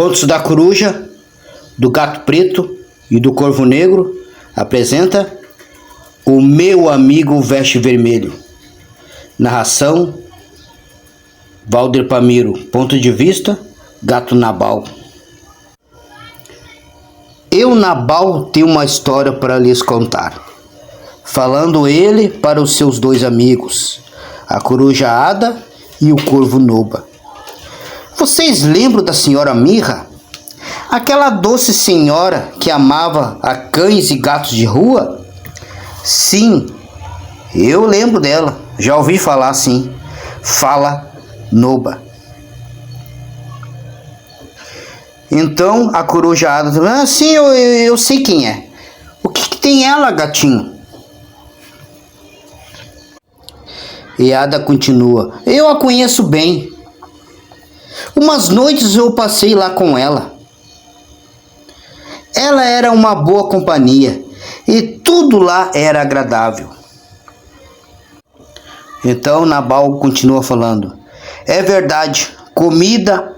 Contos da Coruja, do Gato Preto e do Corvo Negro apresenta O Meu Amigo Veste Vermelho. Narração Valder Pamiro. Ponto de vista Gato Nabal. Eu, Nabal, tenho uma história para lhes contar. Falando ele para os seus dois amigos, a Coruja Ada e o Corvo Noba. Vocês lembram da senhora Mirra? Aquela doce senhora que amava a cães e gatos de rua? Sim, eu lembro dela. Já ouvi falar sim. Fala Noba. Então a Coruja Ada, sim, eu sei quem é. O que tem ela, gatinho? E Ada continua, eu a conheço bem. Umas noites eu passei lá com ela. Ela era uma boa companhia e tudo lá era agradável. Então Nabal continua falando, é verdade, comida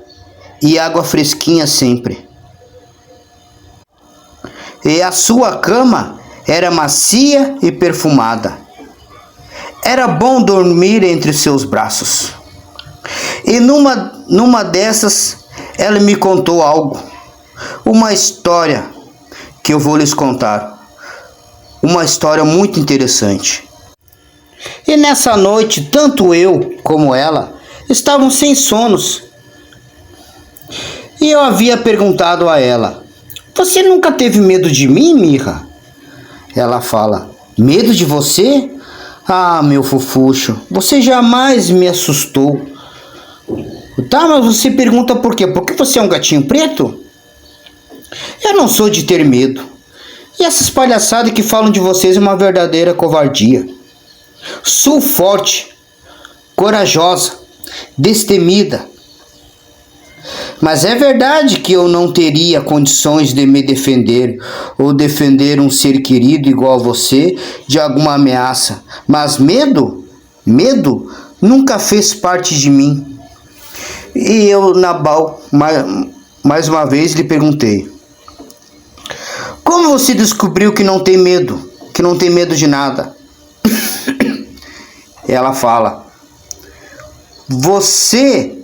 e água fresquinha sempre. E a sua cama era macia e perfumada. Era bom dormir entre seus braços. E numa dessas, ela me contou algo. Uma história que eu vou lhes contar. Uma história muito interessante. E nessa noite, tanto eu como ela estavam sem sonos. E eu havia perguntado a ela, você nunca teve medo de mim, Mirra? Ela fala, medo de você? Ah, meu fofucho, você jamais me assustou. Tá, mas você pergunta por quê? Porque você é um gatinho preto? Eu não sou de ter medo. E essas palhaçadas que falam de vocês é uma verdadeira covardia. Sou forte, corajosa, destemida. Mas é verdade que eu não teria condições de me defender ou defender um ser querido igual a você de alguma ameaça. Mas medo nunca fez parte de mim. E eu, Nabal, mais uma vez lhe perguntei, como você descobriu que não tem medo? Que não tem medo de nada? Ela fala, você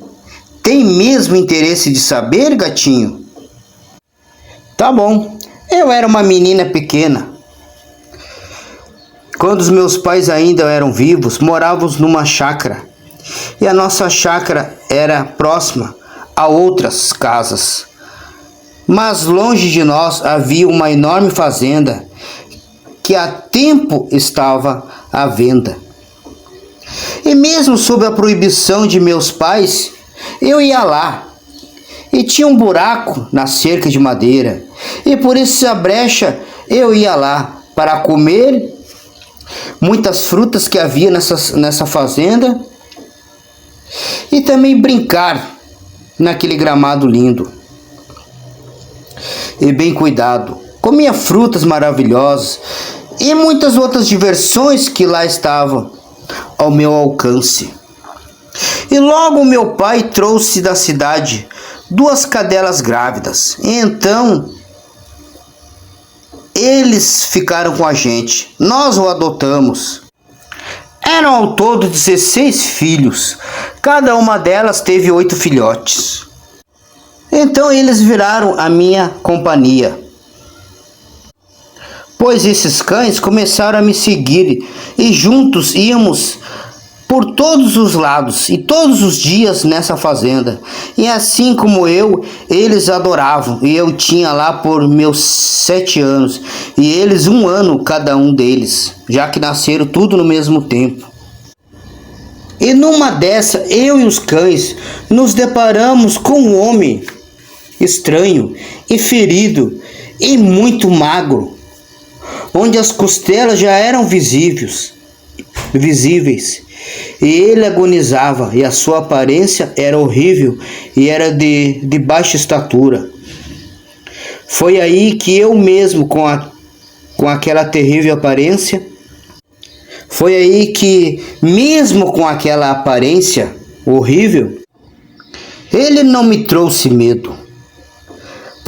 tem mesmo interesse de saber, gatinho? Tá bom, eu era uma menina pequena. Quando os meus pais ainda eram vivos, morávamos numa chácara. E a nossa chácara era próxima a outras casas. Mas longe de nós havia uma enorme fazenda que há tempo estava à venda. E mesmo sob a proibição de meus pais, eu ia lá. E tinha um buraco na cerca de madeira. E por essa brecha eu ia lá para comer muitas frutas que havia nessa fazenda. E também brincar naquele gramado lindo. E bem cuidado. Comia frutas maravilhosas e muitas outras diversões que lá estavam ao meu alcance. E logo meu pai trouxe da cidade 2 cadelas grávidas. E então eles ficaram com a gente. Nós o adotamos. Eram ao todo 16 filhos. Cada uma delas teve 8 filhotes. Então eles viraram a minha companhia. Pois esses cães começaram a me seguir e juntos íamos por todos os lados e todos os dias nessa fazenda. E assim como eu, eles adoravam. E eu tinha lá por meus 7 anos. E eles 1 ano cada um deles, já que nasceram tudo no mesmo tempo. E numa dessa, eu e os cães nos deparamos com um homem estranho e ferido e muito magro, onde as costelas já eram visíveis. E ele agonizava, e a sua aparência era horrível e era de baixa estatura. Foi aí que eu mesmo, com aquela terrível aparência, foi aí que, mesmo com aquela aparência horrível, ele não me trouxe medo.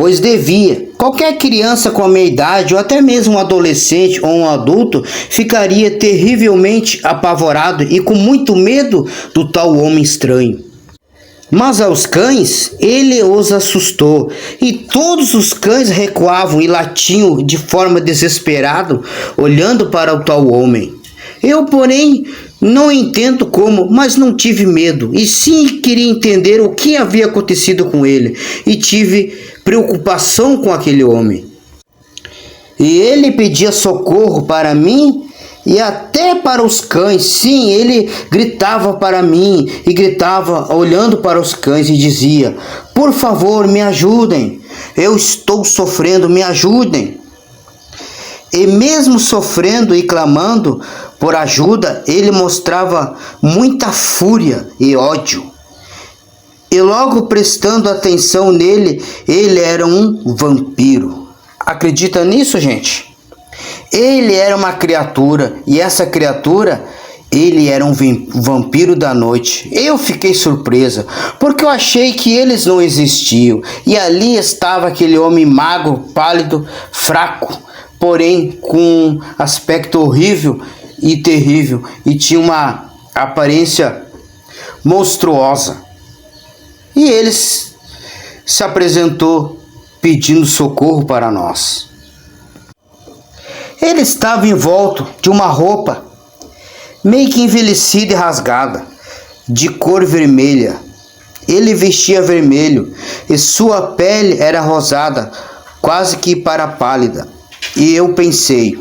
pois devia. Qualquer criança com a minha idade, ou até mesmo um adolescente ou um adulto, ficaria terrivelmente apavorado e com muito medo do tal homem estranho. Mas aos cães ele os assustou, e todos os cães recuavam e latiam de forma desesperada, olhando para o tal homem. Eu, porém, não entendo como, mas não tive medo, e sim queria entender o que havia acontecido com ele, e tive preocupação com aquele homem. E ele pedia socorro para mim e até para os cães. Sim, ele gritava para mim e gritava olhando para os cães e dizia: por favor, me ajudem, eu estou sofrendo, me ajudem. E mesmo sofrendo e clamando por ajuda, ele mostrava muita fúria e ódio. E logo prestando atenção nele, ele era um vampiro. Acredita nisso, gente? Ele era uma criatura, e essa criatura, ele era um vampiro da noite. Eu fiquei surpresa, porque eu achei que eles não existiam. E ali estava aquele homem magro, pálido, fraco, porém com um aspecto horrível e terrível, e tinha uma aparência monstruosa. E ele se apresentou pedindo socorro para nós. Ele estava envolto de uma roupa meio que envelhecida e rasgada, de cor vermelha. Ele vestia vermelho e sua pele era rosada, quase que para pálida. E eu pensei: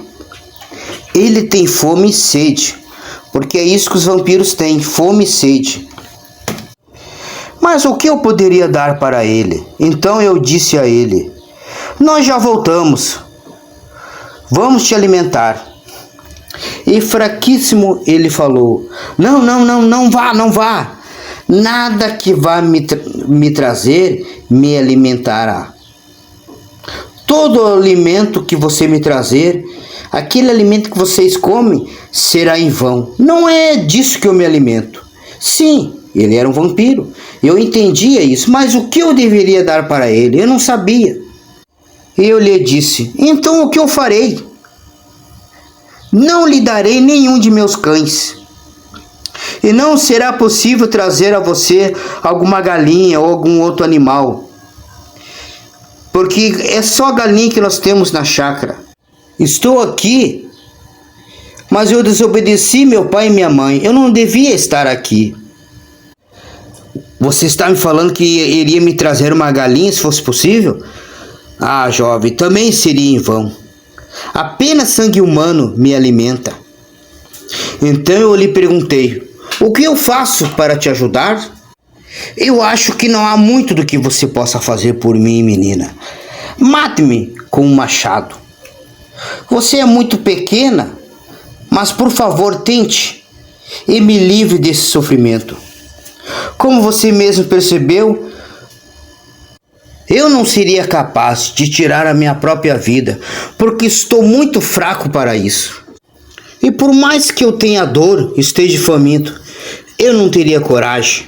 ele tem fome e sede, porque é isso que os vampiros têm, fome e sede. Mas o que eu poderia dar para ele? Então eu disse a ele: nós já voltamos, vamos te alimentar. E fraquíssimo ele falou: não vá, nada que vá me trazer me alimentará. Todo alimento que você me trazer, aquele alimento que vocês comem, será em vão. Não é disso que eu me alimento. Sim, ele era um vampiro, eu entendia isso, mas o que eu deveria dar para ele? Eu não sabia. E eu lhe disse: então o que eu farei? Não lhe darei nenhum de meus cães. E não será possível trazer a você alguma galinha ou algum outro animal, porque é só galinha que nós temos na chácara. Estou aqui, mas eu desobedeci meu pai e minha mãe. Eu não devia estar aqui. Você está me falando que iria me trazer uma galinha se fosse possível? Ah, jovem, também seria em vão. Apenas sangue humano me alimenta. Então eu lhe perguntei: o que eu faço para te ajudar? Eu acho que não há muito do que você possa fazer por mim, menina. Mate-me com um machado. Você é muito pequena, mas por favor tente e me livre desse sofrimento. Como você mesmo percebeu, eu não seria capaz de tirar a minha própria vida, porque estou muito fraco para isso. E por mais que eu tenha dor, esteja faminto, eu não teria coragem.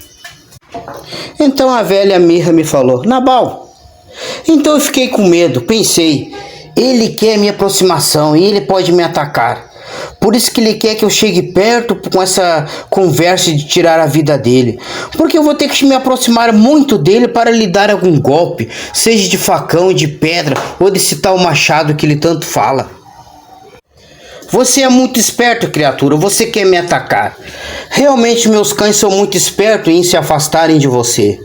Então a velha mirra me falou: Nabal. Então eu fiquei com medo, pensei: ele quer minha aproximação e ele pode me atacar. Por isso que ele quer que eu chegue perto com essa conversa de tirar a vida dele. Porque eu vou ter que me aproximar muito dele para lhe dar algum golpe, seja de facão, de pedra ou desse tal machado que ele tanto fala. Você é muito esperto, criatura, você quer me atacar. Realmente meus cães são muito espertos em se afastarem de você.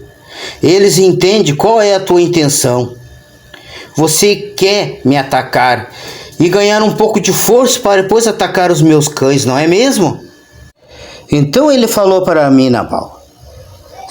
Eles entendem qual é a tua intenção. Você quer me atacar e ganhar um pouco de força para depois atacar os meus cães, não é mesmo? Então ele falou para mim: Nabal,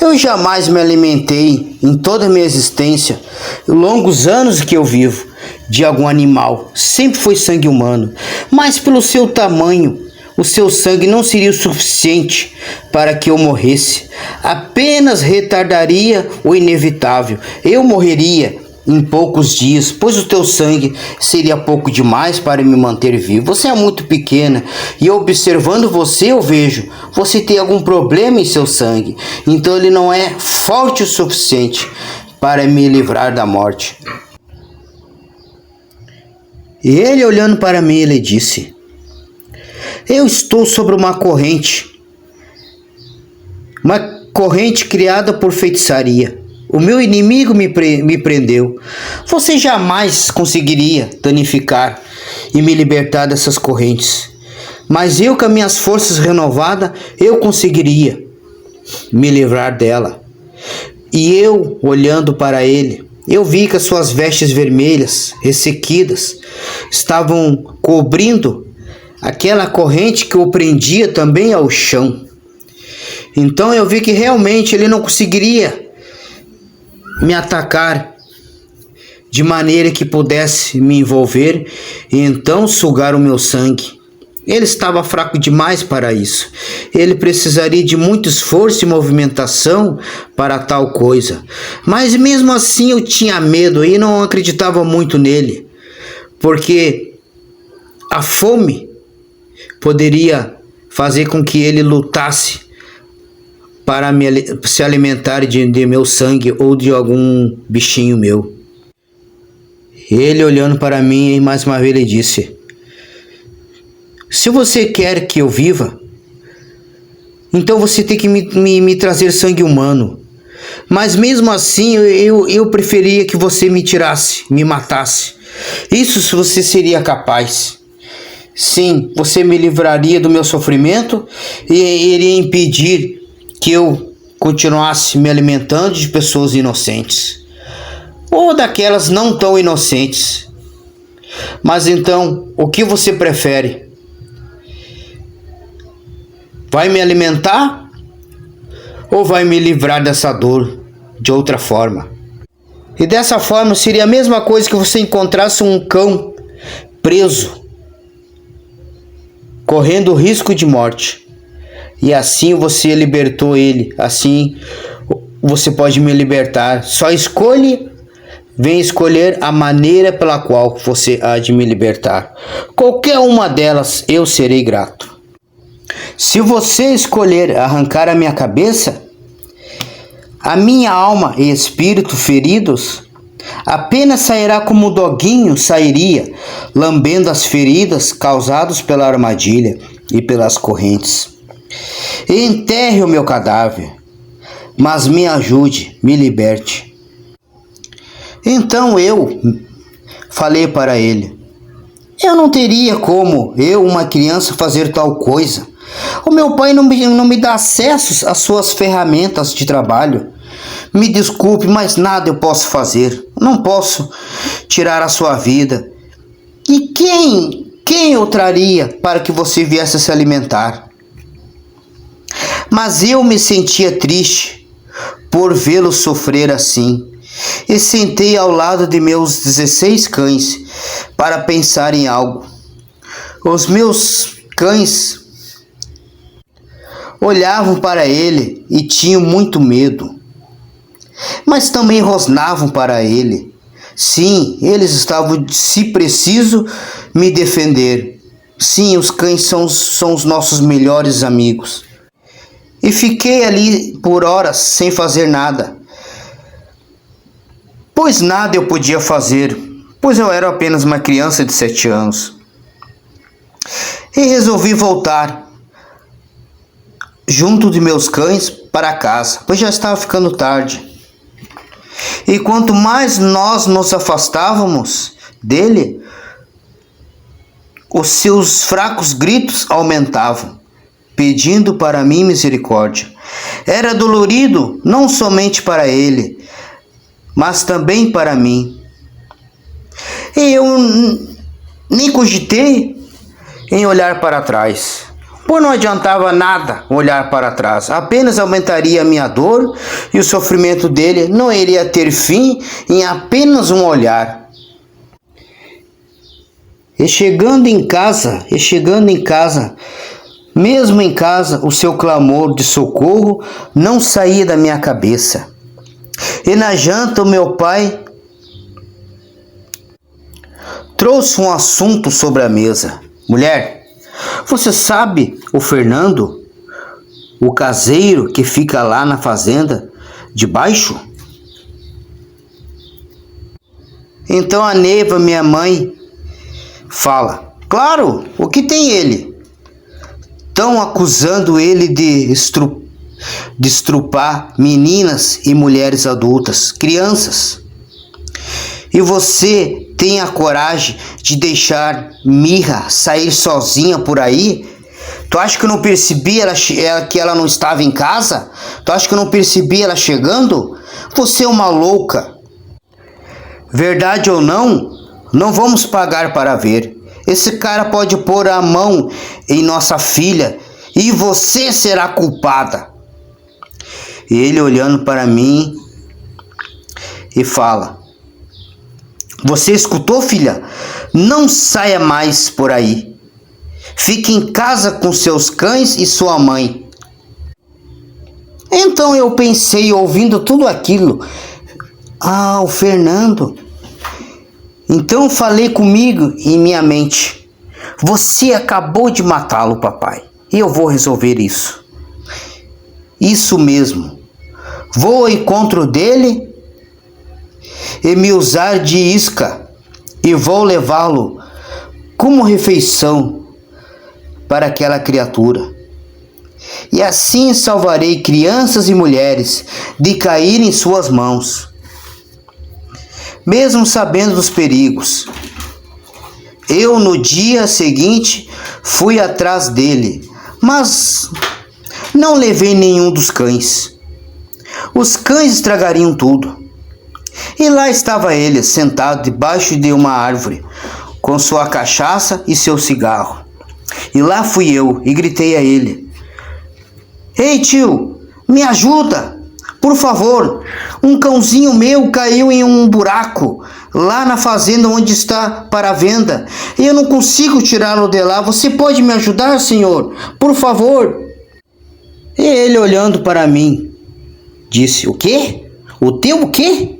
eu jamais me alimentei em toda a minha existência, longos anos que eu vivo, de algum animal. Sempre foi sangue humano, mas pelo seu tamanho, o seu sangue não seria o suficiente para que eu morresse. Apenas retardaria o inevitável. Eu morreria em poucos dias, pois o teu sangue seria pouco demais para me manter vivo. Você é muito pequena e observando você eu vejo, você tem algum problema em seu sangue, então ele não é forte o suficiente para me livrar da morte. E ele, olhando para mim, ele disse: eu estou sobre uma corrente criada por feitiçaria. O meu inimigo me prendeu. Você jamais conseguiria danificar e me libertar dessas correntes. Mas eu, com as minhas forças renovadas, eu conseguiria me livrar dela. E eu, olhando para ele, eu vi que as suas vestes vermelhas, ressequidas, estavam cobrindo aquela corrente que o prendia também ao chão. Então eu vi que realmente ele não conseguiria me atacar de maneira que pudesse me envolver e então sugar o meu sangue. Ele estava fraco demais para isso. Ele precisaria de muito esforço e movimentação para tal coisa. Mas mesmo assim eu tinha medo e não acreditava muito nele, porque a fome poderia fazer com que ele lutasse para se alimentar de meu sangue ou de algum bichinho meu. Ele, olhando para mim, mais uma vez ele disse: se você quer que eu viva, então você tem que me trazer sangue humano. Mas mesmo assim eu preferia que você me tirasse, me matasse. Isso se você seria capaz. Sim, você me livraria do meu sofrimento e iria impedir que eu continuasse me alimentando de pessoas inocentes, ou daquelas não tão inocentes. Mas então, o que você prefere? Vai me alimentar ou vai me livrar dessa dor de outra forma? E dessa forma seria a mesma coisa que você encontrasse um cão preso, correndo risco de morte. E assim você libertou ele, assim você pode me libertar. Só vem escolher a maneira pela qual você há de me libertar. Qualquer uma delas eu serei grato. Se você escolher arrancar a minha cabeça, a minha alma e espírito feridos apenas sairá como o doguinho sairia, lambendo as feridas causadas pela armadilha e pelas correntes. Enterre o meu cadáver, mas me ajude, me liberte. Então eu falei para ele: eu não teria como uma criança, fazer tal coisa. O meu pai não me dá acesso às suas ferramentas de trabalho. Me desculpe, mas nada eu posso fazer. Não posso tirar a sua vida. E quem eu traria para que você viesse se alimentar? Mas eu me sentia triste por vê-lo sofrer assim, e sentei ao lado de meus 16 cães para pensar em algo. Os meus cães olhavam para ele e tinham muito medo, mas também rosnavam para ele. Sim, eles estavam, se preciso, me defender. Sim, os cães são os nossos melhores amigos. E fiquei ali por horas sem fazer nada, pois nada eu podia fazer, pois eu era apenas uma criança de 7 anos. E resolvi voltar junto de meus cães para casa, pois já estava ficando tarde. E quanto mais nós nos afastávamos dele, os seus fracos gritos aumentavam, pedindo para mim misericórdia. Era dolorido não somente para ele, mas também para mim. E eu nem cogitei em olhar para trás, pois não adiantava nada olhar para trás, apenas aumentaria a minha dor e o sofrimento dele não iria ter fim em apenas um olhar. E chegando em casa, mesmo em casa, o seu clamor de socorro não saía da minha cabeça. E na janta o meu pai trouxe um assunto sobre a mesa. Mulher, você sabe o Fernando, o caseiro que fica lá na fazenda de baixo? Então a Neiva, minha mãe, fala: claro, o que tem ele? Estão acusando ele de estrupar meninas e mulheres adultas, crianças. E você tem a coragem de deixar Mirra sair sozinha por aí? Tu acha que eu não percebi que ela não estava em casa? Tu acha que eu não percebi ela chegando? Você é uma louca. Verdade ou não, não vamos pagar para ver. Esse cara pode pôr a mão em nossa filha e você será culpada. E ele olhando para mim e fala: você escutou, filha? Não saia mais por aí. Fique em casa com seus cães e sua mãe. Então eu pensei, ouvindo tudo aquilo: ah, o Fernando. Então falei comigo em minha mente: você acabou de matá-lo, papai. E eu vou resolver isso. Isso mesmo. Vou ao encontro dele e me usar de isca e vou levá-lo como refeição para aquela criatura. E assim salvarei crianças e mulheres de cair em suas mãos, mesmo sabendo dos perigos. Eu, no dia seguinte, fui atrás dele, mas não levei nenhum dos cães. Os cães estragariam tudo. E lá estava ele, sentado debaixo de uma árvore, com sua cachaça e seu cigarro. E lá fui eu e gritei a ele: ei, tio, me ajuda, por favor. Um cãozinho meu caiu em um buraco lá na fazenda onde está para venda e eu não consigo tirá-lo de lá. Você pode me ajudar, senhor? Por favor. E ele, olhando para mim, disse: o quê? O teu o quê?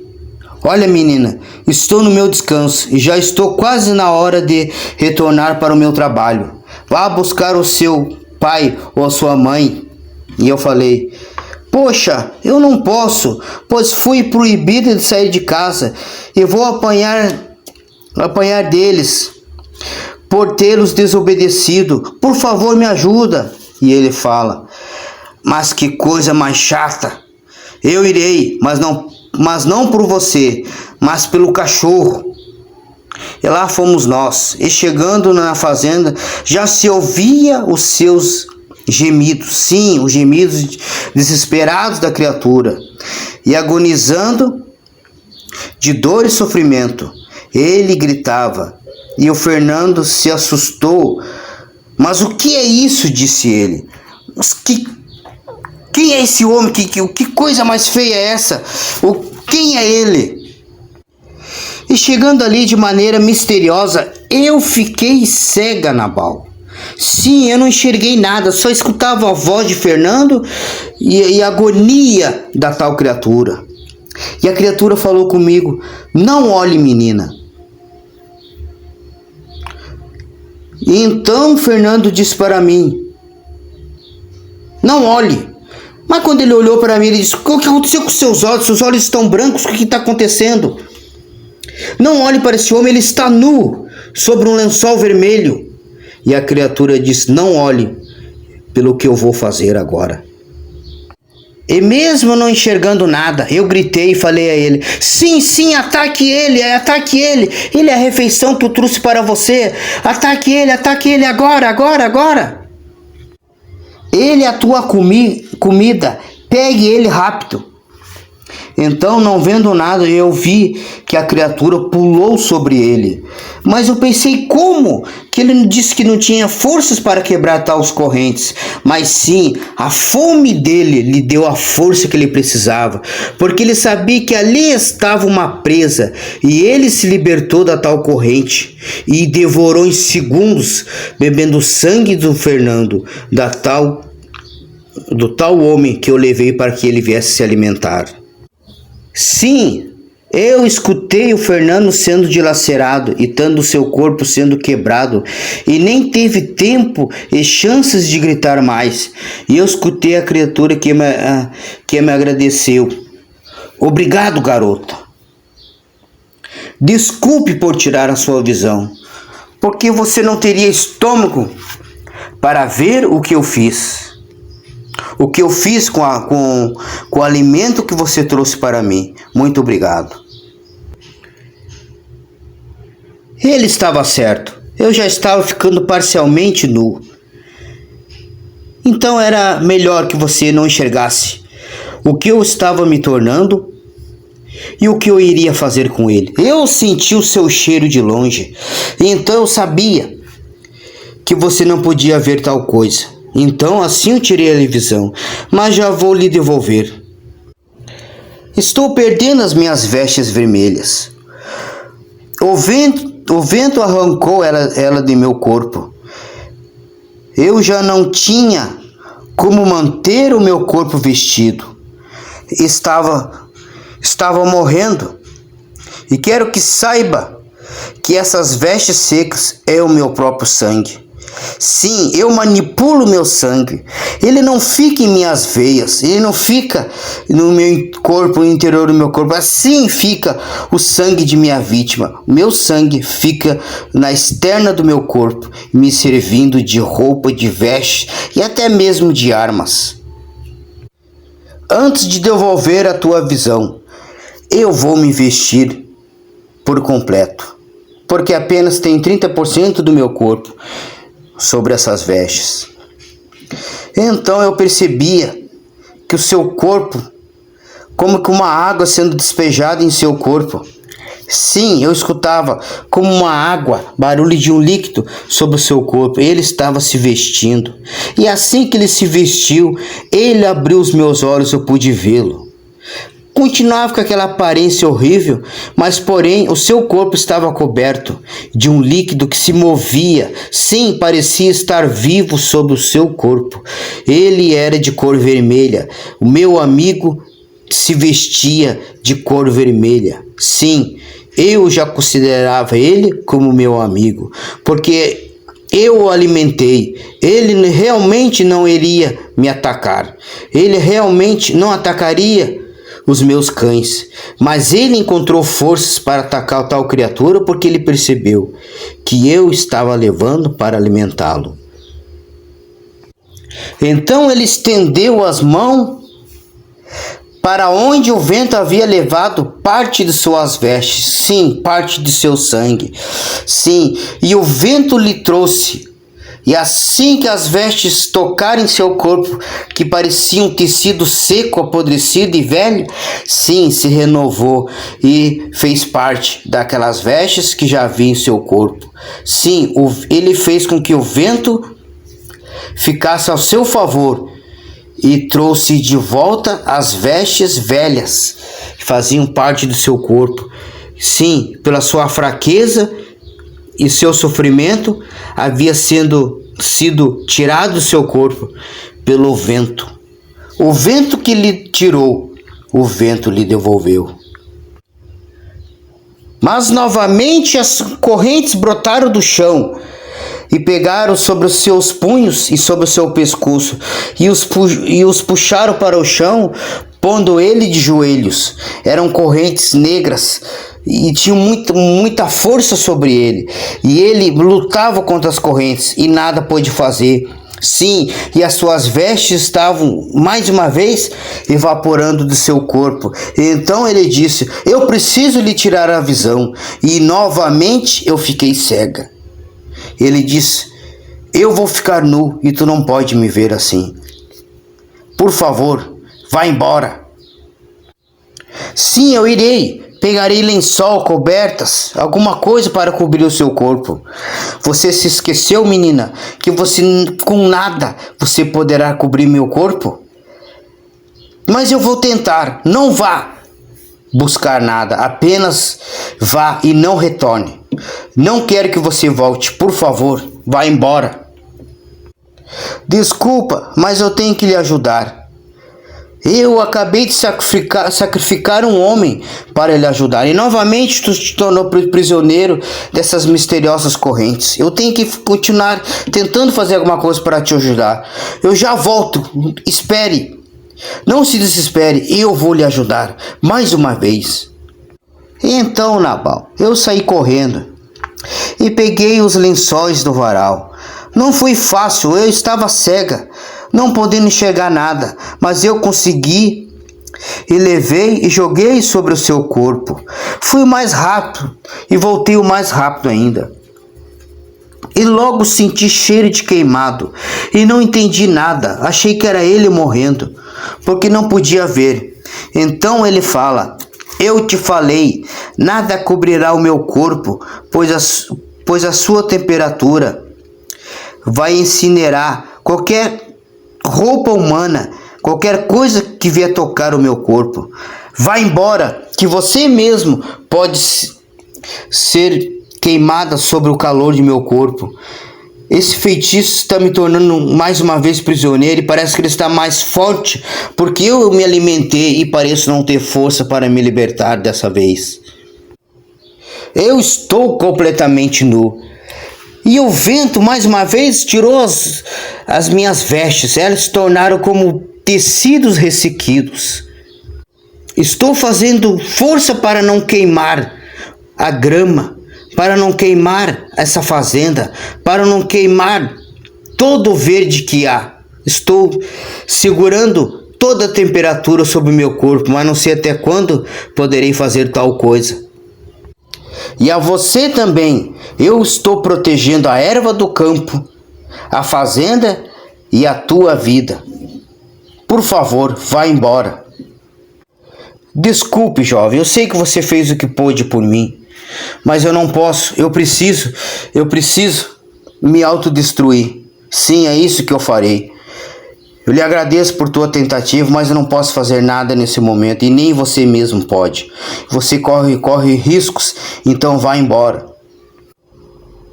Olha, menina, estou no meu descanso e já estou quase na hora de retornar para o meu trabalho. Vá buscar o seu pai ou a sua mãe. E eu falei: poxa, eu não posso, pois fui proibido de sair de casa e vou apanhar deles por tê-los desobedecido. Por favor, me ajuda. E ele fala: mas que coisa mais chata. Eu irei, mas não por você, mas pelo cachorro. E lá fomos nós, e chegando na fazenda, já se ouvia os seus gemidos, sim, os gemidos desesperados da criatura, e agonizando de dor e sofrimento. Ele gritava, e o Fernando se assustou. Mas o que é isso? Disse ele. Mas quem é esse homem? Que coisa mais feia é essa? Quem é ele? E chegando ali de maneira misteriosa, eu fiquei cega, Nabal. Sim, eu não enxerguei nada, só escutava a voz de Fernando e a agonia da tal criatura. E a criatura falou comigo: não olhe, menina. E então Fernando disse para mim: não olhe. Mas quando ele olhou para mim, ele disse: o que aconteceu com seus olhos? Seus olhos estão brancos, o que está acontecendo? Não olhe para esse homem, ele está nu, sobre um lençol vermelho. E a criatura disse: não olhe pelo que eu vou fazer agora. E mesmo não enxergando nada, eu gritei e falei a ele: sim, ataque ele, ele é a refeição que eu trouxe para você, ataque ele agora. Ele é a tua comida, pegue ele rápido. Então, não vendo nada, eu vi que a criatura pulou sobre ele. Mas eu pensei: como? Que ele disse que não tinha forças para quebrar tais correntes. Mas sim, a fome dele lhe deu a força que ele precisava. Porque ele sabia que ali estava uma presa. E ele se libertou da tal corrente. E devorou em segundos, bebendo o sangue do Fernando, do tal homem que eu levei para que ele viesse se alimentar. Sim, eu escutei o Fernando sendo dilacerado e tanto o seu corpo sendo quebrado, e nem teve tempo e chances de gritar mais. E eu escutei a criatura que me agradeceu. Obrigado, garota. Desculpe por tirar a sua visão, porque você não teria estômago para ver o que eu fiz. O que eu fiz com o alimento que você trouxe para mim. Muito obrigado. Ele estava certo. Eu já estava ficando parcialmente nu. Então era melhor que você não enxergasse o que eu estava me tornando e o que eu iria fazer com ele. Eu senti o seu cheiro de longe, então eu sabia que você não podia ver tal coisa. Então assim eu tirei a visão, mas já vou lhe devolver. Estou perdendo as minhas vestes vermelhas. O vento arrancou ela de meu corpo. Eu já não tinha como manter o meu corpo vestido. Estava morrendo. E quero que saiba que essas vestes secas é o meu próprio sangue. Sim, eu manipulo meu sangue. Ele não fica em minhas veias, ele não fica no meu corpo, no interior do meu corpo. Assim fica o sangue de minha vítima. Meu sangue fica na externa do meu corpo, me servindo de roupa, de vestes e até mesmo de armas. Antes de devolver a tua visão, eu vou me vestir por completo, porque apenas tem 30% do meu corpo sobre essas vestes. Então eu percebia que o seu corpo, como que uma água sendo despejada em seu corpo. Sim, eu escutava como uma água, barulho de um líquido sobre o seu corpo. Ele estava se vestindo. E assim que ele se vestiu, ele abriu os meus olhos, eu pude vê-lo. Continuava com aquela aparência horrível, mas porém o seu corpo estava coberto de um líquido que se movia. Sim, parecia estar vivo sobre o seu corpo. Ele era de cor vermelha. O meu amigo se vestia de cor vermelha. Sim, eu já considerava ele como meu amigo, porque eu o alimentei. Ele realmente não iria me atacar. Ele realmente não atacaria os meus cães, mas ele encontrou forças para atacar a tal criatura porque ele percebeu que eu estava levando para alimentá-lo. Então ele estendeu as mãos para onde o vento havia levado parte de suas vestes, sim, parte de seu sangue, sim, e o vento lhe trouxe. E assim que as vestes tocarem seu corpo, que parecia um tecido seco, apodrecido e velho, sim, se renovou e fez parte daquelas vestes que já havia em seu corpo. Sim, ele fez com que o vento ficasse ao seu favor e trouxe de volta as vestes velhas que faziam parte do seu corpo. Sim, pela sua fraqueza e seu sofrimento havia sido tirado do seu corpo pelo vento. O vento que lhe tirou, o vento lhe devolveu. Mas novamente as correntes brotaram do chão e pegaram sobre os seus punhos e sobre o seu pescoço e os puxaram para o chão, pondo ele de joelhos. Eram correntes negras e tinham muita força sobre ele. E ele lutava contra as correntes e nada pôde fazer. Sim, e as suas vestes estavam, mais uma vez, evaporando do seu corpo. Então ele disse: eu preciso lhe tirar a visão. E novamente eu fiquei cega. Ele disse: eu vou ficar nu e tu não pode me ver assim. Por favor, vá embora. Sim, eu irei. Pegarei lençol, cobertas, alguma coisa para cobrir o seu corpo. Você se esqueceu, menina, que com nada você poderá cobrir meu corpo? Mas eu vou tentar. Não vá buscar nada, apenas vá e não retorne. Não quero que você volte, por favor, vá embora. Desculpa, mas eu tenho que lhe ajudar. Eu acabei de sacrificar um homem para lhe ajudar. E novamente tu te tornou prisioneiro dessas misteriosas correntes. Eu tenho que continuar tentando fazer alguma coisa para te ajudar. Eu já volto. Espere. Não se desespere. Eu vou lhe ajudar. Mais uma vez. E então, Nabal, eu saí correndo. e peguei os lençóis do varal. Não foi fácil, eu estava cega, não podendo enxergar nada, mas eu consegui e levei e joguei sobre o seu corpo. Fui mais rápido e voltei o mais rápido ainda. E logo senti cheiro de queimado e não entendi nada. Achei que era ele morrendo, porque não podia ver. Então ele fala: eu te falei, nada cobrirá o meu corpo, pois a sua temperatura vai incinerar qualquer roupa humana, qualquer coisa que vier tocar o meu corpo. Vá embora, que você mesmo pode ser queimada sobre o calor de meu corpo. Esse feitiço está me tornando mais uma vez prisioneiro e parece que ele está mais forte, porque eu me alimentei e pareço não ter força para me libertar dessa vez. Eu estou completamente nu. E o vento mais uma vez tirou as minhas vestes, elas se tornaram como tecidos ressequidos. Estou fazendo força para não queimar a grama, para não queimar essa fazenda, para não queimar todo o verde que há. Estou segurando toda a temperatura sobre o meu corpo, mas não sei até quando poderei fazer tal coisa. E a você também, eu estou protegendo a erva do campo, a fazenda e a tua vida. Por favor, vá embora. Desculpe, jovem, eu sei que você fez o que pôde por mim, mas eu não posso, eu preciso me autodestruir. Sim, é isso que eu farei. Eu lhe agradeço por tua tentativa, mas eu não posso fazer nada nesse momento, e nem você mesmo pode. Você corre riscos, então vá embora.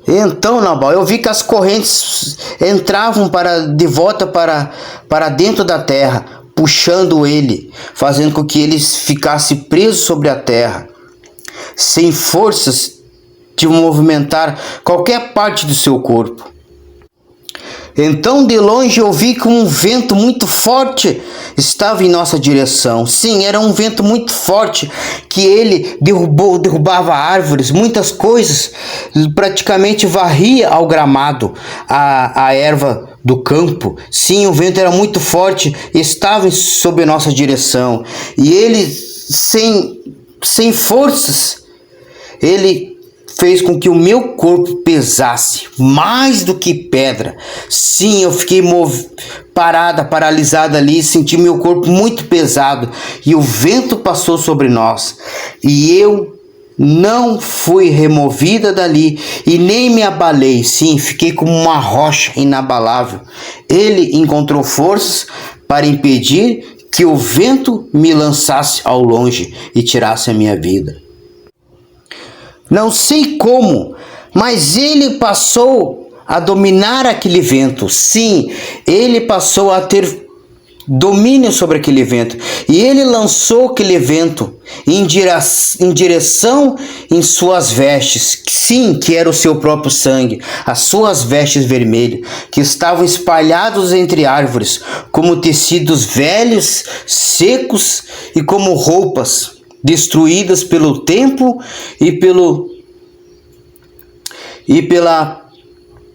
Então, Nabal, eu vi que as correntes entravam de volta para dentro da terra, puxando ele, fazendo com que ele ficasse preso sobre a terra, sem forças de movimentar qualquer parte do seu corpo. Então de longe eu vi que um vento muito forte estava em nossa direção. Sim, era um vento muito forte, que ele derrubava árvores, muitas coisas, praticamente varria ao gramado, a erva do campo. Sim, o vento era muito forte, estava sob nossa direção. E ele, sem forças, ele fez com que o meu corpo pesasse mais do que pedra. Sim, eu fiquei paralisada ali, senti meu corpo muito pesado, e o vento passou sobre nós, e eu não fui removida dali e nem me abalei. Sim, fiquei como uma rocha inabalável. Ele encontrou forças para impedir que o vento me lançasse ao longe e tirasse a minha vida. Não sei como, mas ele passou a dominar aquele vento. Sim, ele passou a ter domínio sobre aquele vento. E ele lançou aquele vento em direção em suas vestes. Sim, que era o seu próprio sangue. As suas vestes vermelhas, que estavam espalhados entre árvores, como tecidos velhos, secos, e como roupas destruídas pelo tempo e pela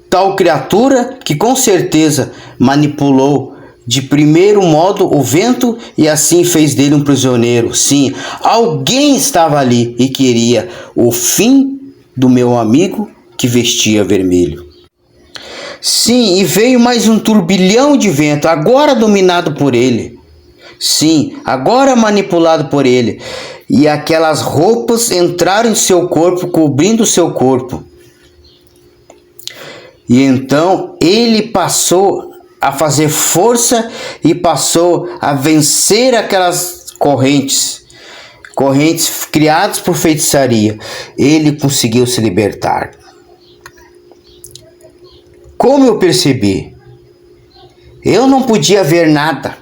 tal criatura que com certeza manipulou de primeiro modo o vento e assim fez dele um prisioneiro. Sim, alguém estava ali e queria o fim do meu amigo que vestia vermelho. Sim, e veio mais um turbilhão de vento, agora dominado por ele. Sim, agora manipulado por ele. E aquelas roupas entraram em seu corpo, cobrindo seu corpo. E então ele passou a fazer força e passou a vencer aquelas correntes criadas por feitiçaria. Ele conseguiu se libertar. Como eu percebi? Eu não podia ver nada,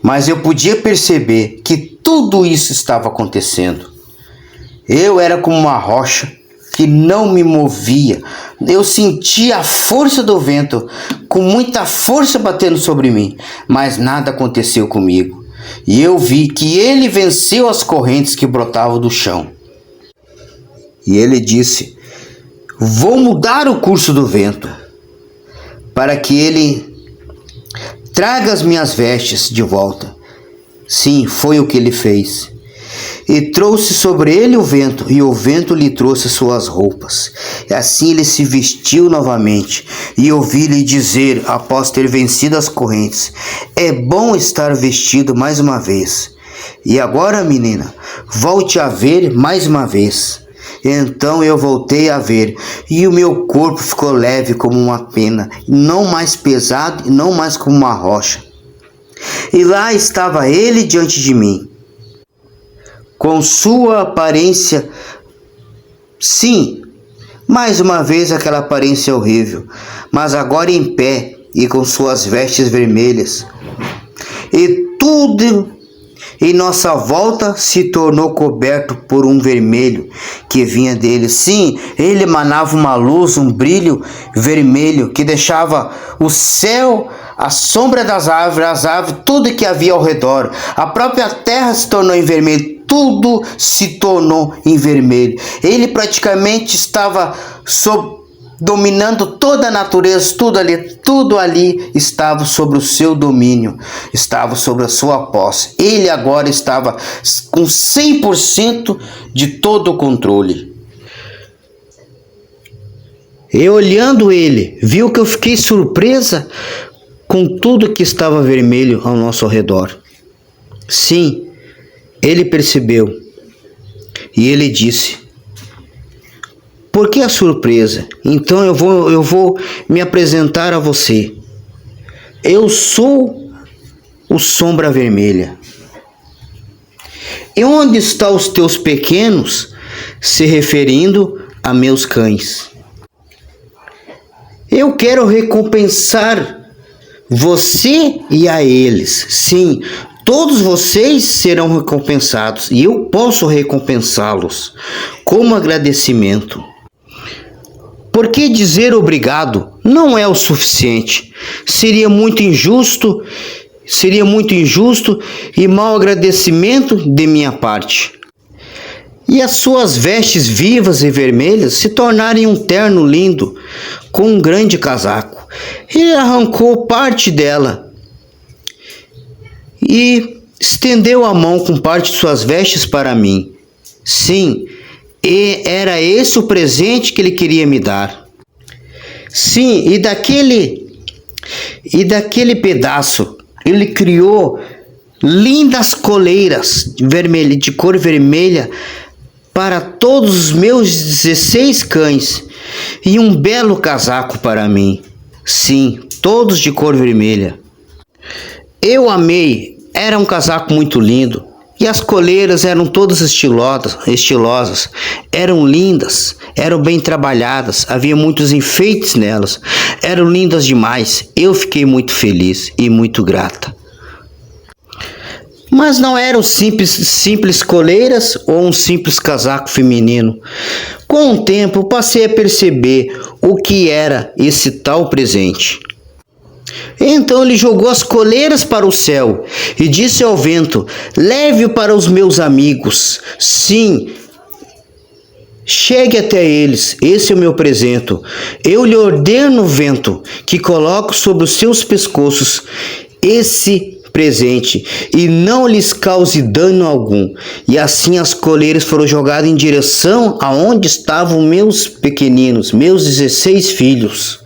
mas eu podia perceber que tudo isso estava acontecendo. Eu era como uma rocha que não me movia. Eu sentia a força do vento, com muita força batendo sobre mim, mas nada aconteceu comigo. E eu vi que ele venceu as correntes que brotavam do chão. E ele disse: vou mudar o curso do vento, para que ele traga as minhas vestes de volta. Sim, foi o que ele fez. E trouxe sobre ele o vento, e o vento lhe trouxe suas roupas. E assim ele se vestiu novamente, e ouvi-lhe dizer, após ter vencido as correntes: é bom estar vestido mais uma vez. E agora, menina, volte a ver mais uma vez. Então eu voltei a ver, e o meu corpo ficou leve como uma pena, não mais pesado e não mais como uma rocha. E lá estava ele diante de mim, com sua aparência, sim, mais uma vez aquela aparência horrível, mas agora em pé e com suas vestes vermelhas. E tudo em nossa volta se tornou coberto por um vermelho que vinha dele. Sim, ele emanava uma luz, um brilho vermelho que deixava o céu, a sombra das árvores, tudo que havia ao redor. A própria terra se tornou em vermelho, tudo se tornou em vermelho. Ele praticamente estava dominando toda a natureza, tudo ali estava sobre o seu domínio, estava sobre a sua posse. Ele agora estava com 100% de todo o controle. E olhando ele, viu que eu fiquei surpresa com tudo que estava vermelho ao nosso redor. Sim, ele percebeu, e ele disse: por que a surpresa? Então eu vou me apresentar a você. Eu sou o Sombra Vermelha. E onde estão os teus pequenos? Se referindo a meus cães. Eu quero recompensar você e a eles. Sim, todos vocês serão recompensados, e eu posso recompensá-los como agradecimento. Porque dizer obrigado não é o suficiente. Seria muito injusto e mau agradecimento de minha parte. E as suas vestes vivas e vermelhas se tornarem um terno lindo com um grande casaco. Ele arrancou parte dela e estendeu a mão com parte de suas vestes para mim. Sim, e era esse o presente que ele queria me dar. Sim, e daquele pedaço ele criou lindas coleiras de cor vermelha para todos os meus 16 cães e um belo casaco para mim. Sim, todos de cor vermelha. Eu amei, era um casaco muito lindo. E as coleiras eram todas estilosas, eram lindas, eram bem trabalhadas, havia muitos enfeites nelas, eram lindas demais. Eu fiquei muito feliz e muito grata. Mas não eram simples coleiras ou um simples casaco feminino. Com o tempo passei a perceber o que era esse tal presente. Então ele jogou as coleiras para o céu e disse ao vento: leve-o para os meus amigos. Sim, chegue até eles, esse é o meu presente. Eu lhe ordeno, vento, que coloque sobre os seus pescoços esse presente e não lhes cause dano algum. E assim as coleiras foram jogadas em direção aonde estavam meus pequeninos, meus 16 filhos.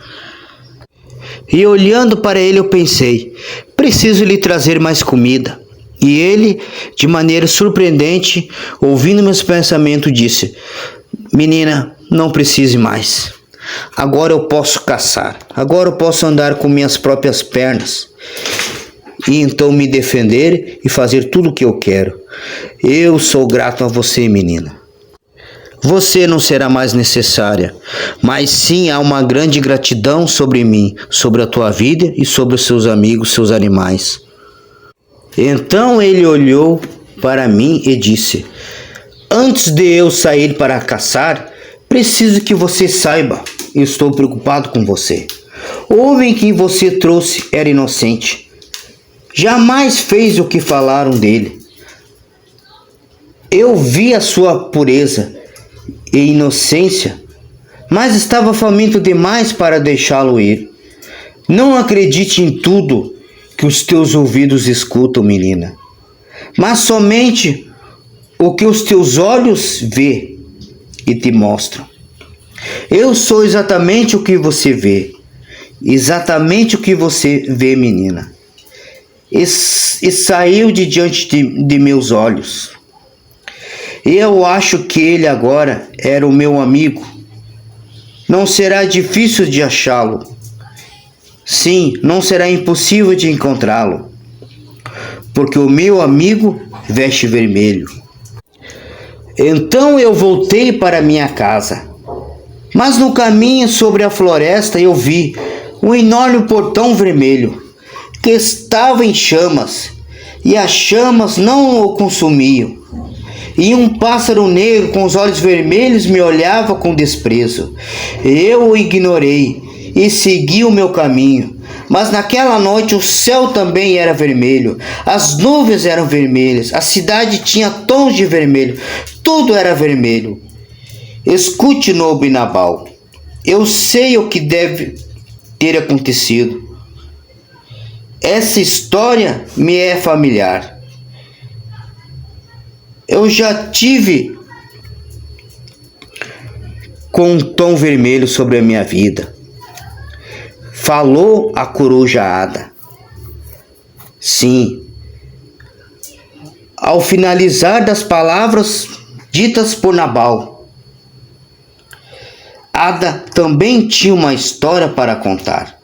E olhando para ele eu pensei: preciso lhe trazer mais comida. E ele, de maneira surpreendente, ouvindo meus pensamentos, disse: menina, não precise mais. Agora eu posso caçar. Agora eu posso andar com minhas próprias pernas. E então me defender e fazer tudo o que eu quero. Eu sou grato a você, menina. Você não será mais necessária, mas sim há uma grande gratidão sobre mim, sobre a tua vida e sobre os seus amigos, seus animais. Então ele olhou para mim e disse: antes de eu sair para caçar, preciso que você saiba, estou preocupado com você. O homem que você trouxe era inocente. Jamais fez o que falaram dele. Eu vi a sua pureza e inocência, mas estava faminto demais para deixá-lo ir. Não acredite em tudo que os teus ouvidos escutam, menina, mas somente o que os teus olhos vê e te mostram. Eu sou exatamente o que você vê. Exatamente o que você vê, menina. E saiu de diante de meus olhos. Eu acho que ele agora era o meu amigo. Não será difícil de achá-lo. Sim, não será impossível de encontrá-lo. Porque o meu amigo veste vermelho. Então eu voltei para minha casa. Mas no caminho sobre a floresta eu vi um enorme portão vermelho que estava em chamas, e as chamas não o consumiam. E um pássaro negro com os olhos vermelhos me olhava com desprezo. Eu o ignorei e segui o meu caminho. Mas naquela noite o céu também era vermelho, as nuvens eram vermelhas, a cidade tinha tons de vermelho, tudo era vermelho. Escute, nobre Nabal, eu sei o que deve ter acontecido. Essa história me é familiar. Eu já tive com um tom vermelho sobre a minha vida. Falou a coruja Ada. Sim. Ao finalizar das palavras ditas por Nabal, Ada também tinha uma história para contar.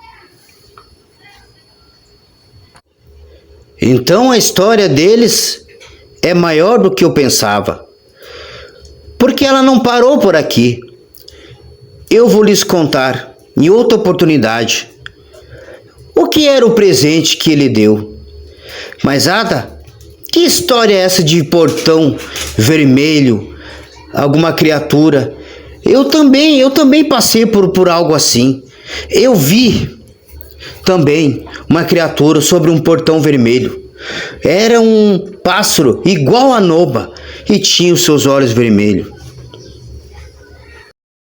Então a história deles é maior do que eu pensava, porque ela não parou por aqui. Eu vou lhes contar em outra oportunidade o que era o presente que ele deu. Mas Ada, que história é essa de portão vermelho, alguma criatura? Eu também passei por algo assim. Eu vi também uma criatura sobre um portão vermelho. Era um pássaro igual a Noba e tinha os seus olhos vermelhos.